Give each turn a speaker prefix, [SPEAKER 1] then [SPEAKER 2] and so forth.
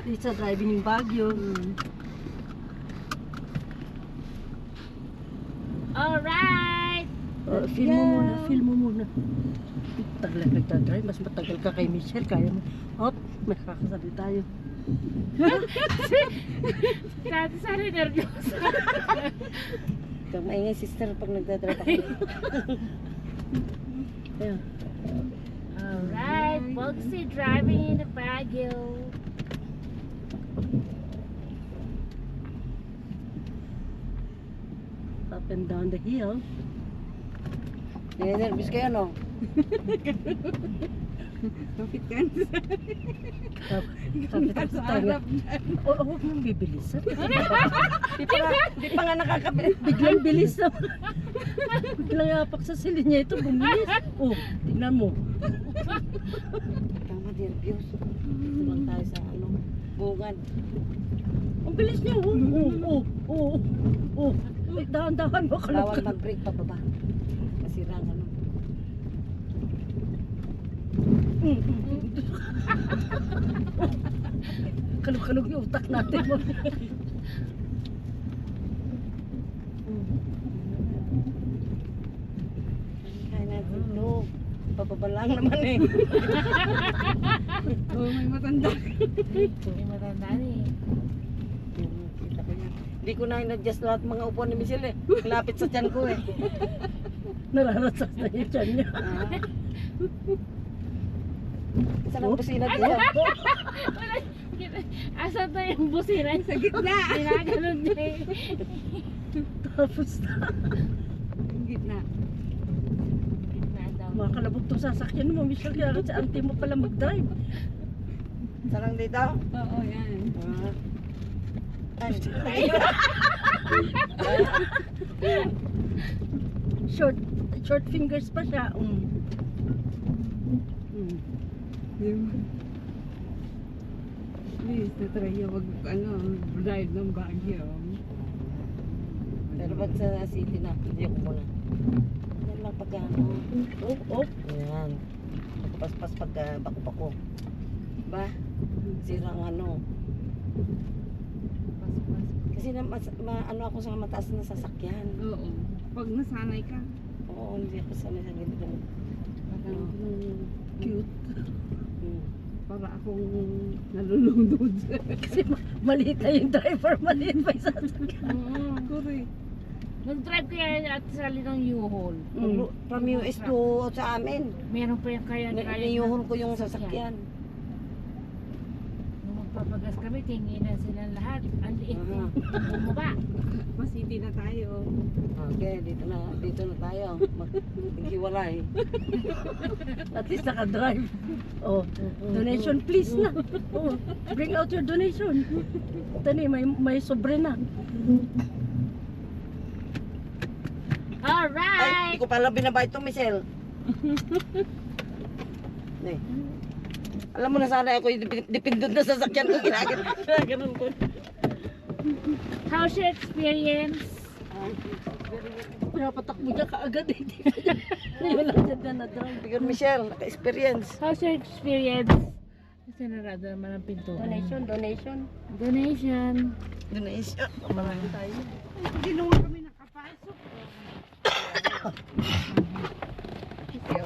[SPEAKER 1] Lisa driving in Baguio.
[SPEAKER 2] Alright!
[SPEAKER 1] Film mo muna. Tagal na nagdadrive, mas matagal ka kay Michelle, kaya mo. Hop, may kakasabi tayo.
[SPEAKER 2] Dati sa rin nervyosa.
[SPEAKER 1] Ikaw maingay sister pag nagdadrive ako. Ayan.
[SPEAKER 2] Alright, Boxy driving in the Baguio.
[SPEAKER 1] Up and down the hill.
[SPEAKER 3] Nervous kayo, no?
[SPEAKER 1] Kapit sa tayo. Oo, huwag mong bibilisan.
[SPEAKER 3] Di pa nga nakakabit.
[SPEAKER 1] Biglang bilis na. Biglang yapak sa silid niya ito, bumilis. Oh, tingnan mo.
[SPEAKER 3] Tama, nervous. Dito lang tayo sa bungan.
[SPEAKER 1] Ang bilis niya. Oh. Dahan-dahan mo.
[SPEAKER 3] Bawal mag-brake pababa. Masira ang
[SPEAKER 1] Kalog-kalog yung utak natin mo.
[SPEAKER 3] Kaya natin ito. Pababa lang naman eh.
[SPEAKER 1] May matanda.
[SPEAKER 2] May matanda eh.
[SPEAKER 3] Kita ko yan. Hindi ko na in-adjust lahat mga upuan ni Michelle eh. Lapit sa tiyan ko eh.
[SPEAKER 1] Nararasak na yung tiyan niya.
[SPEAKER 3] Saan ang busina dito?
[SPEAKER 2] Asan to yung busina? Sa gitna. Ginaganon niya eh.
[SPEAKER 1] Tapos na.
[SPEAKER 3] Gitna.
[SPEAKER 2] Gitna daw.
[SPEAKER 1] Makalabog itong sasakyan mo, Michelle. Kaya sa auntie mo pala mag-drive.
[SPEAKER 3] Saan dito?
[SPEAKER 1] Oo, yan. Short fingers pa siya.
[SPEAKER 4] Please, natry niya drive ng Baguio.
[SPEAKER 3] Pero pag sa city na, hindi ako muna. Yan lang pag Ayan. Paspas pag bako-bako. Ba? Sirang Kasi ano ako sa mataas na sasakyan.
[SPEAKER 4] Oo. Pag nasanay ka.
[SPEAKER 3] Oo, hindi ako sanay sa ganito.
[SPEAKER 1] Cute.
[SPEAKER 4] Para akong nalulungdod.
[SPEAKER 1] Kasi maliit na yung driver, maliit pa yung sasakyan.
[SPEAKER 4] Correct.
[SPEAKER 2] Nag-drive kaya at sali ng U-Haul.
[SPEAKER 3] From US to sa amin.
[SPEAKER 2] Meron pa yung kaya
[SPEAKER 3] Niyuhol ko yung sasakyan.
[SPEAKER 2] Nung magpapagas kami, tinginan silang lahat. Ang liit eh. Bumaba.
[SPEAKER 4] Masiti na tayo.
[SPEAKER 3] Okay, dito na tayo. Maghiwalay.
[SPEAKER 1] At least naka-drive. Oh, donation please na. Oh, bring out your donation. Tani, may sobre na.
[SPEAKER 3] Ay,
[SPEAKER 2] Alright!
[SPEAKER 3] hindi ko pala binabay ito, Michelle. Eh. Alam mo na sana ako dipindot na sasakyan ko. Ganun ko.
[SPEAKER 2] How's your experience?
[SPEAKER 1] Pinapatakbo niya kaagad eh. Wala dyan na drive.
[SPEAKER 3] Bigyan Michelle, naka-experience.
[SPEAKER 2] How's your experience? Kasi narado naman ang pintuan.
[SPEAKER 1] Donation.
[SPEAKER 2] Donation.
[SPEAKER 3] Doon na is.
[SPEAKER 1] Marami tayo.
[SPEAKER 4] Hindi naman kami nakapasok.
[SPEAKER 1] Ito.